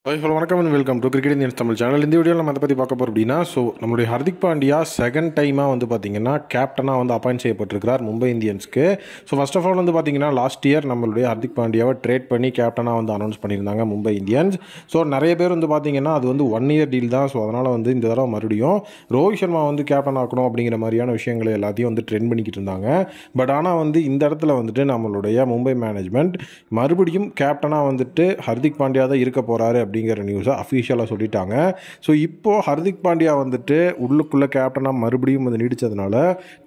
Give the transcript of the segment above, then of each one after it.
Hello வணக்கம் and welcome to cricket Indians Tamil channel. இந்த வீடியோவில் நம்ம அதை பற்றி பார்க்க போகிறோம் அப்படின்னா, நம்மளுடைய ஹர்திக் பாண்டியா செகண்ட் டைமாக வந்து பார்த்திங்கன்னா கேப்டனாக வந்து அப்பாயின்ட் செய்யப்பட்டிருக்கிறார் மும்பை இந்தியன்ஸ்க்கு. ஃபர்ஸ்ட் ஆஃப் ஆல் வந்து பார்த்திங்கன்னா லாஸ்ட் இயர் நம்மளுடைய ஹர்திக் பாண்டியாவை ட்ரேட் பண்ணி கேப்டனாக வந்து அனௌன்ஸ் பண்ணியிருந்தாங்க மும்பை இந்தியன்ஸ். நிறைய பேர் வந்து பார்த்திங்கன்னா அது வந்து 1 இயர் டீல் தான். அதனால் வந்து இந்த தடவை மறுபடியும் ரோஹித் சர்மா வந்து கேப்டன் ஆக்கணும் அப்படிங்கிற மாதிரியான விஷயங்களை எல்லாத்தையும் வந்து ட்ரெண்ட் பண்ணிக்கிட்டு இருந்தாங்க. பட் ஆனால் வந்து இந்த இடத்துல வந்துட்டு நம்மளுடைய மும்பை மேனேஜ்மெண்ட் மறுபடியும் கேப்டனாக வந்துட்டு ஹர்திக் பாண்டியா தான் இருக்க போகிறாரு அப்படிங்கிற நியூஸை அஃபிஷியலாக சொல்லிட்டாங்க. இப்போது ஹர்திக் பாண்டியா வந்துட்டு உள்ளுக்குள்ளே கேப்டனாக மறுபடியும் வந்து நீடித்ததுனால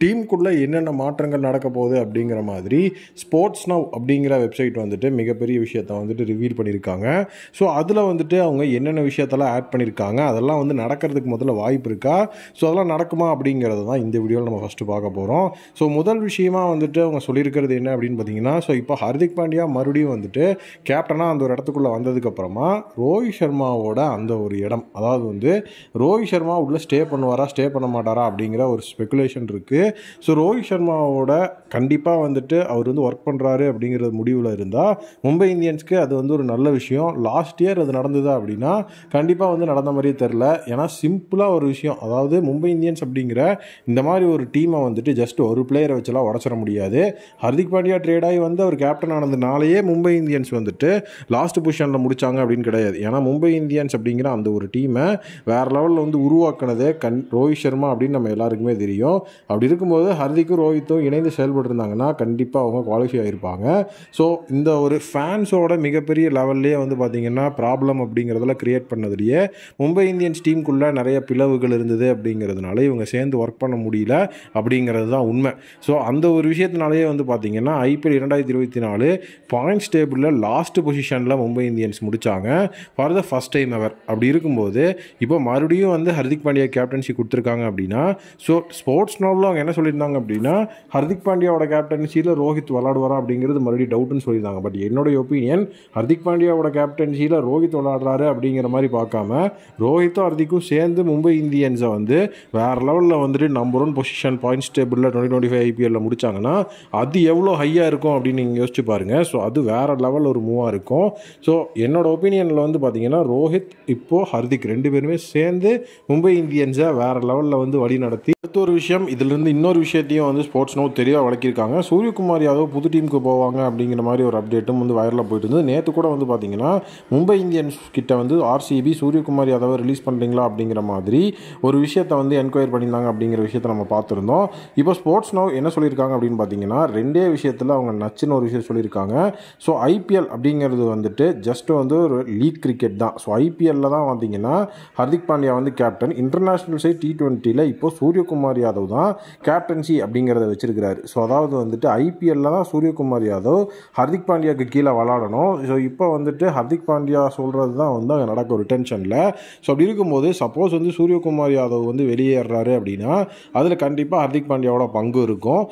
டீமுக்குள்ளே என்னென்ன மாற்றங்கள் நடக்க போகுது அப்படிங்கிற மாதிரி ஸ்போர்ட்ஸ் நவ் அப்படிங்கிற வெப்சைட் வந்துட்டு மிகப்பெரிய விஷயத்தை வந்துட்டு ரிவீல் பண்ணியிருக்காங்க. அதில் வந்துட்டு அவங்க என்னென்ன விஷயத்தெல்லாம் ஆட் பண்ணியிருக்காங்க, அதெல்லாம் வந்து நடக்கிறதுக்கு முதல்ல வாய்ப்பு இருக்கா, அதெல்லாம் நடக்குமா அப்படிங்கிறது தான் இந்த வீடியோவில் நம்ம ஃபஸ்ட்டு பார்க்க போகிறோம். முதல் விஷயமா வந்துட்டு அவங்க சொல்லியிருக்கிறது என்ன அப்படின்னு பார்த்தீங்கன்னா, இப்போ ஹர்திக் பாண்டியா மறுபடியும் வந்துட்டு கேப்டனாக அந்த ஒரு இடத்துக்குள்ளே வந்ததுக்கப்புறமா ரோஹித் சர்மாவோட அந்த ஒரு இடம், அதாவது வந்து ரோஹித் சர்மா உள்ளே ஸ்டே பண்ணுவாரா ஸ்டே பண்ண மாட்டாரா அப்படிங்கிற ஒரு ஸ்பெகுலேஷன் இருக்குது. ரோஹித் சர்மாவோட கண்டிப்பாக வந்துட்டு அவர் வந்து ஒர்க் பண்ணுறாரு அப்படிங்கிற முடிவில் இருந்தால் மும்பை இந்தியன்ஸ்க்கு அது வந்து ஒரு நல்ல விஷயம். லாஸ்ட் இயர் அது நடந்ததா அப்படின்னா கண்டிப்பாக வந்து நடந்த மாதிரியே தெரில. ஏன்னா சிம்பிளாக ஒரு விஷயம், அதாவது மும்பை இந்தியன்ஸ் அப்படிங்கிற இந்த மாதிரி ஒரு டீமை வந்துட்டு ஜஸ்ட் ஒரு பிளேயரை வச்செல்லாம் உடச்சிட முடியாது. ஹர்திக் பாண்டியா ட்ரேடாகி வந்து அவர் கேப்டன் ஆனதுனாலேயே மும்பை இந்தியன்ஸ் வந்துட்டு லாஸ்ட் பொசிஷனில் முடித்தாங்க அப்படின்னு கிடையாது. ஏன்னா மும்பை இந்தியன்ஸ் அப்படிங்கிற அந்த ஒரு டீமை வேறு லெவலில் வந்து உருவாக்குனதே ரோஹித் சர்மா அப்படின்னு நம்ம எல்லாருக்குமே தெரியும். அப்படி இருக்கும்போது ஹர்திக்கும் ரோஹித்தும் இணைந்து செயல்பட்டுருந்தாங்கன்னா கண்டிப்பாக அவங்க குவாலிஃபை ஆகிருப்பாங்க. இந்த ஒரு ஃபேன்ஸோட மிகப்பெரிய லெவல்லே வந்து பார்த்திங்கன்னா ப்ராப்ளம் அப்படிங்கிறதுல க்ரியேட் பண்ணதுலேயே மும்பை இந்தியன்ஸ் டீமுக்குள்ளே நிறைய பிளவுகள் இருந்தது அப்படிங்கிறதுனால இவங்க சேர்ந்து ஒர்க் பண்ண முடியல அப்படிங்கிறது தான் உண்மை. அந்த ஒரு விஷயத்தினாலேயே வந்து பார்த்திங்கன்னா IPL 2024 பாயிண்ட்ஸ் டேபிளில் லாஸ்ட் பொசிஷனில் மும்பை இந்தியன்ஸ் முடித்தாங்க for the first time ever. அப்படி இருக்கும்போது இப்போ மறுபடியும் வந்து ஹர்திக் பாண்டியா கேப்டன்சி கொடுத்துருக்காங்க அப்படின்னா ஸ்போர்ட்ஸ் நோவில் அவங்க என்ன சொல்லியிருந்தாங்க அப்படின்னா, ஹர்திக் பாண்டியாவோட கேப்டன்சியில் ரோஹித் விளாடுவாரா அப்படிங்கிறது மறுபடியும் டவுட்டுன்னு சொல்லியிருந்தாங்க. பட் என்னுடைய ஒப்பீனியன், ஹர்திக் பாண்டியாவோட கேப்டன்சியில் ரோஹித் விளாடுறாரு அப்படிங்கிற மாதிரி பார்க்காம ரோஹித்தும் ஹர்திக்கும் சேர்ந்து மும்பை இந்தியன்ஸை வந்து வேறு லெவலில் வந்துட்டு நம்பர் 1 பொசிஷன் பாயிண்ட்ஸ் டேபிளில் 2025 IPL முடித்தாங்கன்னா அது எவ்வளோ ஹையாக இருக்கும் அப்படின்னு நீங்கள் யோசிச்சு பாருங்கள். அது வேறு லெவல் ஒரு மூவாக இருக்கும். என்னோட ஒப்பீனியனில் வந்து பார்த்தீங்கன்னா ரோஹித் இப்போது ஹர்திக் 2 பேருமே சேர்ந்து மும்பை இந்தியன்ஸை வேறு லெவலில் வந்து வழி நடத்தி அடுத்த ஒரு விஷயம், இதிலிருந்து இன்னொரு விஷயத்தையும் வந்து ஸ்போர்ட்ஸ் நோட் தெளிவாக வளர்க்கிருக்காங்க. சூரியகுமார் யாதவ் புது டீமுக்கு போவாங்க அப்படிங்கிற மாதிரி ஒரு அப்டேட்டும் வந்து வைரலாக போயிட்டு இருந்தது. நேற்று கூட வந்து பார்த்தீங்கன்னா மும்பை இந்தியன்ஸ் கிட்ட வந்து RCB சூரியகுமார் யாதவை ரிலீஸ் பண்ணுறீங்களா அப்படிங்கிற மாதிரி ஒரு விஷயத்தை வந்து என்கொயர் பண்ணியிருந்தாங்க அப்படிங்கிற விஷயத்தை நம்ம பார்த்துருந்தோம். இப்போ ஸ்போர்ட்ஸ் நோட் என்ன சொல்லியிருக்காங்க அப்படின்னு பார்த்தீங்கன்னா, 2 விஷயத்தில் அவங்க நச்சுன்னு ஒரு விஷயம் சொல்லியிருக்காங்க. IPL அப்படிங்கிறது வந்துட்டு ஜஸ்ட் வந்து ஒரு லீக் கிரிக்கெட் தான். IPLல தான் பார்த்தீங்கன்னா ஹர்திக் பாண்டியா வந்து கேப்டன். இன்டர்நேஷ்னல் சைட் T20ல இப்போ சூரியகுமார் யாதவ் தான் கேப்டன்சி அப்படிங்கிறத வச்சிருக்கிறாரு. அதாவது வந்துட்டு IPLல தான் சூரியகுமார் யாதவ் ஹர்திக் பாண்டியாவுக்கு கீழே விளாடணும். இப்போ வந்துட்டு ஹர்திக் பாண்டியா சொல்கிறது தான் வந்து அங்கே நடக்கும் ரிட்டென்ஷனில். அப்படி இருக்கும்போது சப்போஸ் வந்து சூரியகுமார் யாதவ் வந்து வெளியேறாரு அப்படின்னா அதில் கண்டிப்பாக ஹர்திக் பாண்டியாவோட பங்கு இருக்கும்.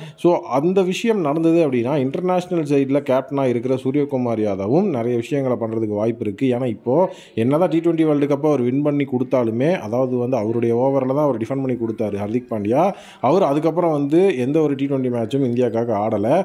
அந்த விஷயம் நடந்தது அப்படின்னா இன்டர்நேஷ்னல் சைடில் கேப்டனாக இருக்கிற சூரியகுமார் யாதவும் நிறைய விஷயங்களை பண்ணுறதுக்கு வாய்ப்பு இருக்குது. ஏன்னா இப்போது என்னதான் T20 வேர்ல்டு கப்பை அவர் வின் பண்ணி கொடுத்தாலுமே, அதாவது வந்து அவருடைய ஓவரில் தான் அவர் டிஃபெண்ட் பண்ணி கொடுத்தாரு ஹர்திக் பாண்டியா. அவர் அதுக்கப்புறம் வந்து எந்த ஒரு T20 மேட்சும் இந்தியாவுக்காக ஆடலை.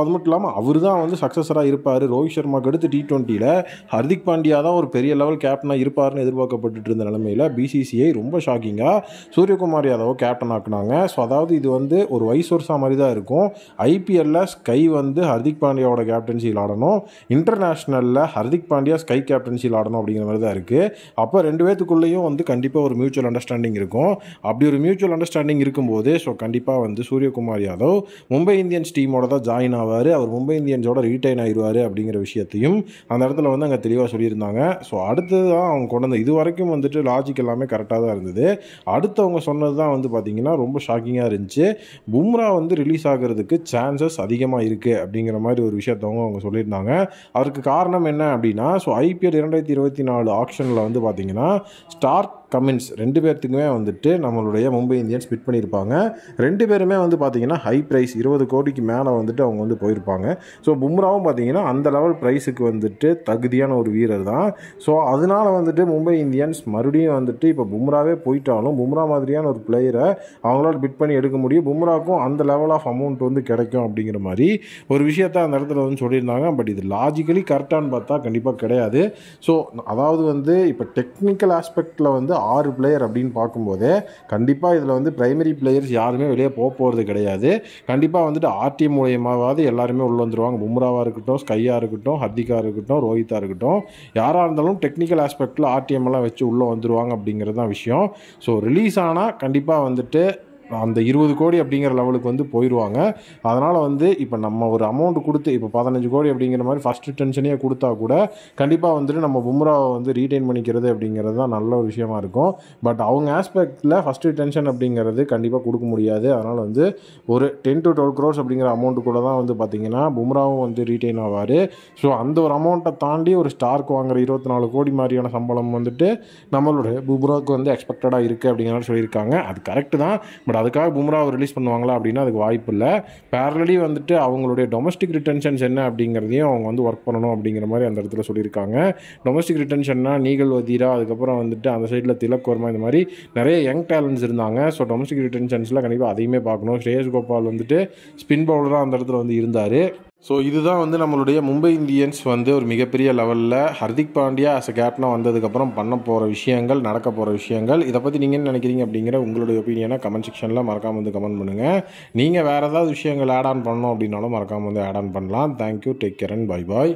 அது மட்டும் இல்லாமல் அவர் தான் வந்து சக்ஸஸராக இருப்பார். ரோஹித் சர்மாவுக்கு அடுத்து T20யில் ஹர்திக் பாண்டியா தான் ஒரு பெரிய லெவல் கேப்டனாக இருப்பார்னு எதிர்பார்க்கப்பட்டு இருந்த நிலைமையில் BCCI ரொம்ப ஷாக்கிங்காக சூரியகுமார் யாதவ் கேப்டன் ஆக்குனாங்க. அதாவது இது வந்து ஒரு வைஸ் வருஷா மாதிரி தான் இருக்கும். IPLல ஸ்கை வந்து ஹர்திக் பாண்டியாவோட கேப்டன்சியில் ஆடணும், இன்டர்நேஷ்னலில் ஹர்திக் பாண்டியா ஸ்கை கேப்டன்சியில் ஆடணும் அப்படிங்கிற மாதிரி தான் இருக்குது. அப்போ 2 பேத்துக்குள்ளேயும் வந்து கண்டிப்பாக ஒரு மியூச்சுவல் அண்டர்ஸ்டாண்டிங் இருக்கும். அப்படி ஒரு மியூச்சுவல் அண்டர்ஸ்டாண்டிங் இருக்கும்போது கண்டிப்பாக வந்து சூரியகுமார் யாதவ் மும்பை இந்தியன்ஸ் டீமோட தான் ஜாயின் ஆவார். அவர் மும்பை இந்தியன்ஸோட ரீட்டைன் ஆயிடுவார் அப்படிங்கிற விஷயத்தையும் அந்த இடத்துல வந்து அங்கே தெளிவாக சொல்லியிருந்தாங்க. அடுத்தது தான் அவங்க கொண்டு வந்த இது வரைக்கும் வந்துட்டு லாஜிக் எல்லாமே கரெக்டாக தான் இருந்தது. அடுத்து அவங்க சொன்னது தான் வந்து பார்த்திங்கன்னா ரொம்ப ஷாக்கிங்காக இருந்துச்சு. பும்ரா வந்து ரிலீஸ் ஆகிறதுக்கு சான்சஸ் அதிகமாக இருக்குது அப்படிங்கிற மாதிரி ஒரு விஷயத்தை அவங்க சொல்லியிருந்தாங்க. அதற்கு காரணம் என்ன அப்படின்னா IPL 2024 ஆக்ஷனில் வந்து பார்த்திங்கன்னா ஸ்டார்க் கமின்ஸ் 2 பேர்த்துக்குமே வந்துட்டு நம்மளுடைய மும்பை இந்தியன்ஸ் பிட் பண்ணியிருப்பாங்க. 2 பேருமே வந்து பார்த்தீங்கன்னா ஹை ப்ரைஸ் 20 கோடிக்கு மேலே வந்துட்டு அவங்க வந்து போயிருப்பாங்க. ஸோ பும்ராவும் பார்த்தீங்கன்னா அந்த லெவல் ப்ரைஸுக்கு வந்துட்டு தகுதியான ஒரு வீரர் தான். ஸோ அதனால வந்துட்டு மும்பை இந்தியன்ஸ் மறுபடியும் வந்துட்டு இப்போ பும்ராவே போயிட்டாலும் பும்ரா மாதிரியான ஒரு பிளேயரை அவங்களால பிட் பண்ணி எடுக்க முடியும். பும்ராவுக்கும் அந்த லெவல் ஆஃப் அமௌண்ட் வந்து கிடைக்கும் அப்படிங்கிற மாதிரி ஒரு விஷயத்த அந்த இடத்துல வந்து சொல்லியிருந்தாங்க. பட் இது லாஜிக்கலி கரெக்டானு பார்த்தா கண்டிப்பாக கிடையாது. ஸோ அதாவது வந்து இப்போ டெக்னிக்கல் ஆஸ்பெக்டில் வந்து 6 பிளேயர் அப்படின்னு பார்க்கும்போதே கண்டிப்பாக இதில் வந்து பிரைமரி பிளேயர்ஸ் யாருமே வெளியே போகிறது கிடையாது. கண்டிப்பாக வந்துட்டு ஆர்டிஎம் மூலியமாவது எல்லாருமே உள்ள வந்துடுவாங்க. பும்ராவாக இருக்கட்டும், ஸ்கையாக இருக்கட்டும், ஹர்திகா இருக்கட்டும், ரோஹித்தா இருக்கட்டும், யாராக இருந்தாலும் டெக்னிக்கல் ஆஸ்பெக்டில் ஆர்டிஎம் எல்லாம் வச்சு உள்ளே வந்துடுவாங்க அப்படிங்கிறது தான் விஷயம். ஸோ ரிலீஸ் ஆனால் கண்டிப்பாக வந்துட்டு அந்த 20 கோடி அப்படிங்கிற லெவலுக்கு வந்து போயிடுவாங்க. அதனால் வந்து இப்போ நம்ம ஒரு அமௌண்ட் கொடுத்து இப்போ 15 கோடி அப்படிங்கிற மாதிரி ஃபஸ்ட்டு டென்ஷனே கொடுத்தா கூட கண்டிப்பாக வந்துட்டு நம்ம பும்ராவை வந்து ரீட்டைன் பண்ணிக்கிறது அப்படிங்கிறது தான் நல்ல ஒரு விஷயமா இருக்கும். பட் அவங்க ஆஸ்பெக்டில் ஃபஸ்ட்டு டென்ஷன் அப்படிங்கிறது கண்டிப்பாக கொடுக்க முடியாது. அதனால் வந்து ஒரு 10 to 12 crores அப்படிங்கிற அமௌண்ட்டுக்குள்ளே தான் வந்து பார்த்திங்கன்னா பும்ராவும் வந்து ரீட்டைன் ஆவார். ஸோ அந்த ஒரு அமௌண்ட்டை தாண்டி ஒரு ஸ்டார்க்கு வாங்குற 24 கோடி மாதிரியான சம்பளம் வந்துட்டு நம்மளுடைய பும்ராவுக்கு வந்து எக்ஸ்பெக்டடாக இருக்குது அப்படிங்கிற மாதிரி சொல்லியிருக்காங்க. அது கரெக்டு தான். பட் அதுக்காக பும்ராவை ரிலீஸ் பண்ணுவாங்களா அப்படின்னா அதுக்கு வாய்ப்பு இல்லை. பேரலி வந்துட்டு அவங்களுடைய டொமஸ்டிக் ரிட்டன்ஷன்ஸ் என்ன அப்படிங்கிறதையும் அவங்க வந்து ஒர்க் பண்ணணும் அப்படிங்கிற மாதிரி அந்த இடத்துல சொல்லியிருக்காங்க. டொமஸ்டிக் ரிட்டன்ஷன்னா நீகல் வதீரா, அதுக்கப்புறம் வந்துட்டு அந்த சைடில் திலக் வர்மா, இந்த மாதிரி நிறைய யங் டேலண்ட்ஸ் இருந்தாங்க. ஸோ டொமஸ்டிக் ரிட்டன்ஷன்ஸில் கண்டிப்பாக அதையுமே பார்க்கணும். ஸ்ரேயஸ் கோபால் வந்துட்டு ஸ்பின் பவுலராக அந்த இடத்துல வந்து இருந்தார். ஸோ இதுதான் வந்து நம்மளுடைய மும்பை இந்தியன்ஸ் வந்து ஒரு மிகப்பெரிய லெவலில் ஹர்திக் பாண்டியா ஆஸ் அ கேப்டனாக வந்ததுக்கப்புறம் பண்ண போகிற விஷயங்கள், நடக்க போகிற விஷயங்கள், இதை பற்றி நீங்கள் என்ன நினைக்கிறீங்க அப்படிங்கிற உங்களுடைய ஒப்பீனியனை கமெண்ட் செக்ஷனில் மறக்காமல் வந்து கமெண்ட் பண்ணுங்கள். நீங்கள் வேறு ஏதாவது விஷயங்கள் ஆட் ஆன் பண்ணணும் அப்படின்னாலும் மறக்காமல் வந்து ஆட் ஆன் பண்ணலாம். Thank you, take care and bye bye.